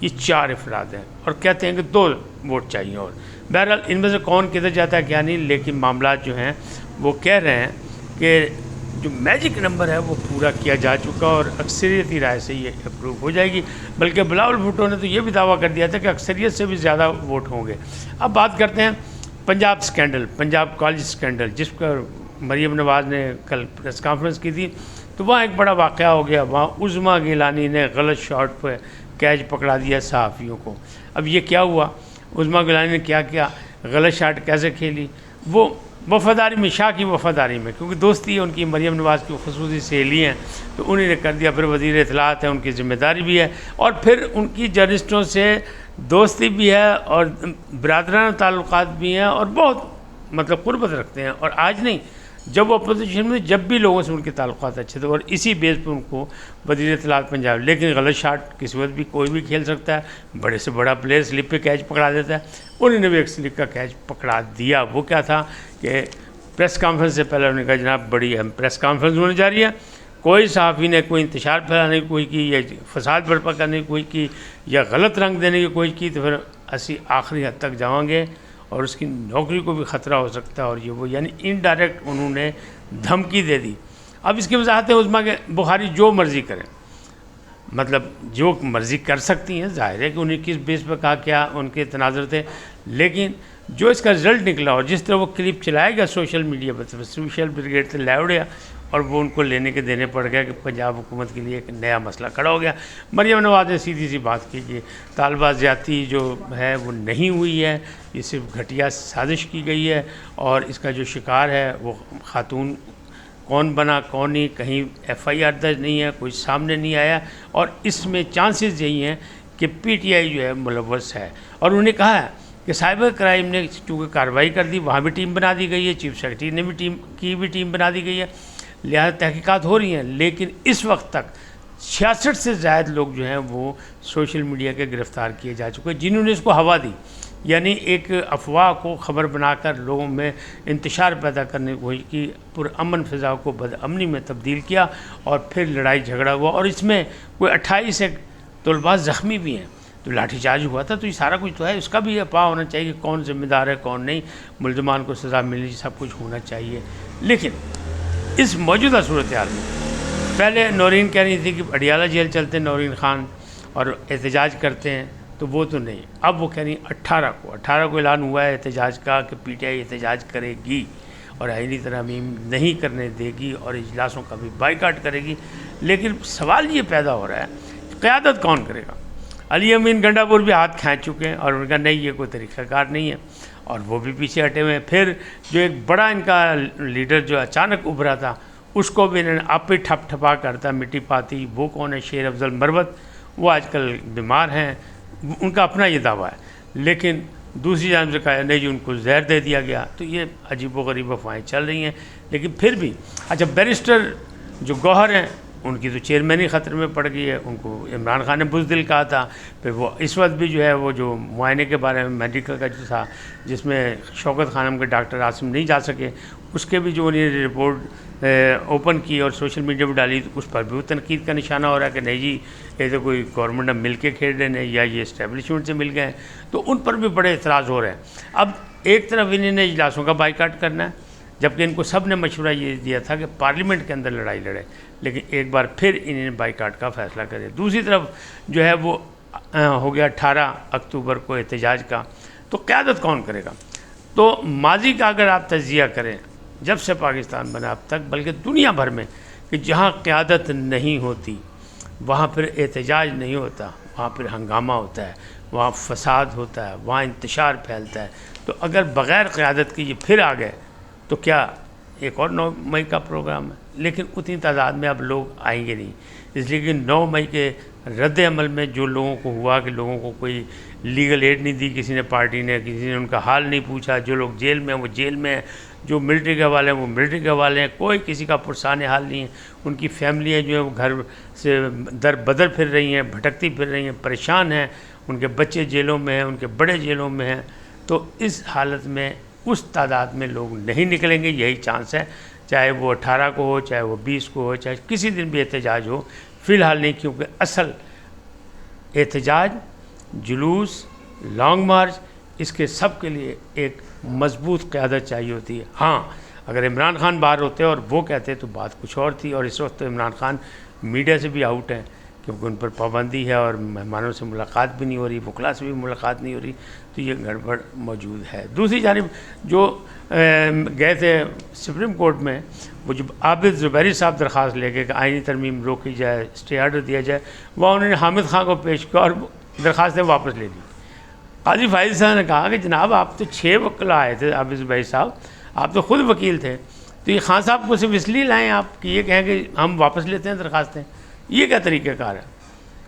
یہ 4 افراد ہیں اور کہتے ہیں کہ 2 ووٹ چاہیے. اور بہرحال ان میں سے کون کدھر جاتا ہے کیا نہیں، لیکن معاملات جو ہیں وہ کہہ رہے ہیں کہ جو میجک نمبر ہے وہ پورا کیا جا چکا اور اکثریتی رائے سے یہ اپروو ہو جائے گی. بلکہ بلاول بھٹو نے تو یہ بھی دعویٰ کر دیا تھا کہ اکثریت سے بھی زیادہ ووٹ ہوں گے. اب بات کرتے ہیں Punjab scandal, Punjab college scandal, جس پر مریم نواز نے کل پریس کانفرنس کی تھی. تو وہاں ایک بڑا واقعہ ہو گیا. وہاں عظمیٰ گیلانی نے غلط شاٹ پہ کیچ پکڑا دیا صحافیوں کو. اب یہ کیا ہوا، عظمیٰ گیلانی نے کیا کیا، غلط شاٹ کیسے کھیلی؟ وہ وفاداری میں، شاہ کی وفاداری میں، کیونکہ دوستی ہے ان کی، مریم نواز کی خصوصی سہیلی ہیں، تو انہیں نے کر دیا. پھر وزیر اطلاعات ہیں، ان کی ذمہ داری بھی ہے، اور پھر ان کی جرنلسٹوں سے دوستی بھی ہے اور برادرانہ تعلقات بھی ہیں اور بہت مطلب قربت رکھتے ہیں. اور آج نہیں، جب وہ اپوزیشن میں، جب بھی لوگوں سے ان کے تعلقات اچھے تھے، اور اسی بیس پہ ان کو وزیر اطلاعات پنجاب. لیکن غلط شاٹ کسی وقت بھی کوئی بھی کھیل سکتا ہے، بڑے سے بڑا پلیئر سلپ پہ کیچ پکڑا دیتا ہے. انہوں نے بھی ایک سلپ کا کیچ پکڑا دیا. وہ کیا تھا کہ پریس کانفرنس سے پہلے انہوں نے کہا جناب بڑی اہم پریس کانفرنس ہونے جا رہی ہے، کوئی صحافی نے کوئی انتشار پھیلانے کی کوئی کی، یا فساد برپا کرنے کی کوئی کی، یا غلط رنگ دینے کی کوئی کی، تو پھر اسی آخری حد تک جاؤں گے اور اس کی نوکری کو بھی خطرہ ہو سکتا ہے. اور یہ وہ یعنی انڈائریکٹ انہوں نے دھمکی دے دی. اب اس کی وضاحت ہے عظمیٰ کہ بخاری جو مرضی کریں، مطلب جو مرضی کر سکتی ہیں، ظاہر ہے کہ انہیں کس بیس پہ کہا، کیا ان کے تناظر تھے. لیکن جو اس کا رزلٹ نکلا اور جس طرح وہ کلپ چلایا گیا سوشل میڈیا پر، سوشل بریگیڈ سے لے اڑیا اور وہ ان کو لینے کے دینے پڑ گیا کہ پنجاب حکومت کے لیے ایک نیا مسئلہ کھڑا ہو گیا. مریم نواز نے سیدھی سی بات کی کہ طالبہ زیادتی جو ہے وہ نہیں ہوئی ہے، یہ صرف گھٹیا سازش کی گئی ہے، اور اس کا جو شکار ہے وہ خاتون کون بنا کون نہیں، کہیں ایف آئی آر درج نہیں ہے، کوئی سامنے نہیں آیا، اور اس میں چانسز یہی ہیں کہ پی ٹی آئی جو ہے ملوث ہے. اور انہوں نے کہا ہے کہ سائبر کرائم نے چونکہ کارروائی کر دی، وہاں بھی ٹیم بنا دی گئی ہے، چیف سیکرٹری نے بھی ٹیم بنا دی گئی ہے، لہذا تحقیقات ہو رہی ہیں. لیکن اس وقت تک 66 سے زائد لوگ جو ہیں وہ سوشل میڈیا کے گرفتار کیے جا چکے ہیں، جنہوں نے اس کو ہوا دی، یعنی ایک افواہ کو خبر بنا کر لوگوں میں انتشار پیدا کرنے کی کوشش کی، پرامن فضا کو بدامنی میں تبدیل کیا، اور پھر لڑائی جھگڑا ہوا. اور اس میں کوئی 28 طلباء زخمی بھی ہیں. تو لاٹھی چارج ہوا تھا، تو یہ سارا کچھ تو ہے، اس کا بھی پا ہونا چاہیے کہ کون ذمہ دار ہے کون نہیں، ملزمان کو سزا ملنی، سب کچھ ہونا چاہیے. لیکن اس موجودہ صورتحال میں پہلے نورین کہہ رہی تھی کہ اڈیالہ جیل چلتے ہیں نورین خان اور احتجاج کرتے ہیں، تو وہ تو نہیں. اب وہ کہہ رہی ہیں 18 کو اعلان ہوا ہے احتجاج کا کہ پی ٹی آئی احتجاج کرے گی اور آئینی ترامیم نہیں کرنے دے گی اور اجلاسوں کا بھی بائیکاٹ کرے گی. لیکن سوال یہ پیدا ہو رہا ہے قیادت کون کرے گا؟ علی امین گنڈا پور بھی ہاتھ کھینچ چکے ہیں اور ان کا نہیں، یہ کوئی طریقہ کار نہیں ہے، اور وہ بھی پیچھے ہٹے ہوئے ہیں. پھر جو ایک بڑا ان کا لیڈر جو اچانک ابھرا تھا، اس کو بھی انہوں نے آپ ہی ٹھپ ٹھپا کرتا مٹی پاتی. وہ کون ہے؟ شیر افضل مروت. وہ آج کل بیمار ہیں، ان کا اپنا یہ دعویٰ ہے. لیکن دوسری جانب سے کہا نہیں جی ان کو زہر دے دیا گیا. تو یہ عجیب و غریب افواہیں چل رہی ہیں. لیکن پھر بھی اچھا، بیرسٹر جو گوہر ہیں ان کی تو چیئرمینی خطرے میں پڑ گئی ہے، ان کو عمران خان نے بزدل کہا تھا. پھر وہ اس وقت بھی جو ہے وہ جو معائنے کے بارے میں میڈیکل کا جو تھا، جس میں شوکت خانم کے ڈاکٹر عاصم نہیں جا سکے، اس کے بھی جو انہیں رپورٹ اوپن کی اور سوشل میڈیا پہ ڈالی، تو اس پر بھی وہ تنقید کا نشانہ ہو رہا ہے کہ نہیں جی یہ تو کوئی گورنمنٹ اب مل کے کھیل رہے ہیں یا یہ اسٹیبلشمنٹ سے مل گئے ہیں. تو ان پر بھی بڑے اعتراض ہو رہے ہیں. اب ایک طرف انہوں نے اجلاسوں کا بائیکاٹ کرنا ہے، جبکہ ان کو سب نے مشورہ یہ دیا تھا کہ پارلیمنٹ کے اندر لڑائی لڑے، لیکن ایک بار پھر انہوں نے بائیکاٹ کا فیصلہ کرے. دوسری طرف جو ہے وہ ہو گیا 18 اکتوبر کو احتجاج کا. تو قیادت کون کرے گا؟ تو ماضی کا اگر آپ تجزیہ کریں، جب سے پاکستان بنا اب تک، بلکہ دنیا بھر میں، کہ جہاں قیادت نہیں ہوتی وہاں پھر احتجاج نہیں ہوتا، وہاں پھر ہنگامہ ہوتا ہے، وہاں فساد ہوتا ہے، وہاں انتشار پھیلتا ہے. تو اگر بغیر قیادت کی یہ پھر آ گئے تو کیا ایک اور 9 مئی کا پروگرام ہے. لیکن اتنی تعداد میں اب لوگ آئیں گے نہیں، اس لیے کہ 9 مئی کے رد عمل میں جو لوگوں کو ہوا کہ لوگوں کو کوئی لیگل ایڈ نہیں دی کسی نے، پارٹی نے، کسی نے ان کا حال نہیں پوچھا، جو لوگ جیل میں ہیں وہ جیل میں ہیں، جو ملٹری کے حوالے ہیں وہ ملٹری کے حوالے ہیں، کوئی کسی کا پرسان حال نہیں ہے. ان کی فیملیاں جو ہیں وہ گھر سے در بدر پھر رہی ہیں، بھٹکتی پھر رہی ہیں، پریشان ہیں، ان کے بچے جیلوں میں ہیں، ان کے بڑے جیلوں میں ہیں. تو اس حالت میں اس تعداد میں لوگ نہیں نکلیں گے، یہی چانس ہے، چاہے وہ 18 کو ہو، چاہے وہ 20 کو ہو، چاہے کسی دن بھی احتجاج ہو. فی الحال نہیں، کیونکہ اصل احتجاج جلوس، لانگ مارچ، اس کے سب کے لیے ایک مضبوط قیادت چاہیے ہوتی ہے۔ ہاں اگر عمران خان باہر ہوتے اور وہ کہتے تو بات کچھ اور تھی، اور اس وقت تو عمران خان میڈیا سے بھی آؤٹ ہیں کیونکہ ان پر پابندی ہے اور مہمانوں سے ملاقات بھی نہیں ہو رہی، وکلاء سے بھی ملاقات نہیں ہو رہی، تو یہ گڑبڑ موجود ہے۔ دوسری جانب جو گئے تھے سپریم کورٹ میں، وہ جو عابد زبیری صاحب درخواست لے کے کہ آئینی ترمیم روکی جائے، اسٹے آرڈر دیا جائے، وہ انہوں نے حامد خان کو پیش کیا اور درخواستیں واپس لے لی۔ قاضی فائز صاحب نے کہا کہ جناب آپ تو 6 وکلاء آئے تھے، عابد زبیری صاحب آپ تو خود وکیل تھے، تو یہ خان صاحب کو صرف اس لیے لائیں آپ کہ یہ کہیں کہ ہم واپس لیتے ہیں درخواستیں؟ یہ کیا طریقہ کار ہے؟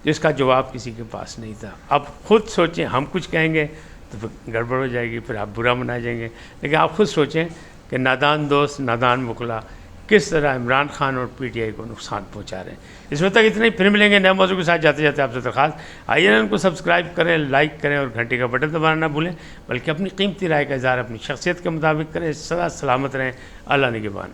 جس کا جواب کسی کے پاس نہیں تھا۔ اب خود سوچیں، ہم کچھ کہیں گے تو پھر گڑبڑ ہو جائے گی، پھر آپ برا منائے جائیں گے، لیکن آپ خود سوچیں کہ نادان دوست، نادان وکلاء کس طرح عمران خان اور پی ٹی آئی کو نقصان پہنچا رہے ہیں۔ اس وقت تک اتنا ہی، پھر ملیں گے نئے موضوع کے ساتھ۔ جاتے جاتے آپ سے درخواست، آئیے ان کو سبسکرائب کریں، لائک کریں اور گھنٹی کا بٹن دبانا نہ بھولیں، بلکہ اپنی قیمتی رائے کا اظہار اپنی شخصیت کے مطابق کریں۔ سدا سلامت رہیں، اللہ نگہبان۔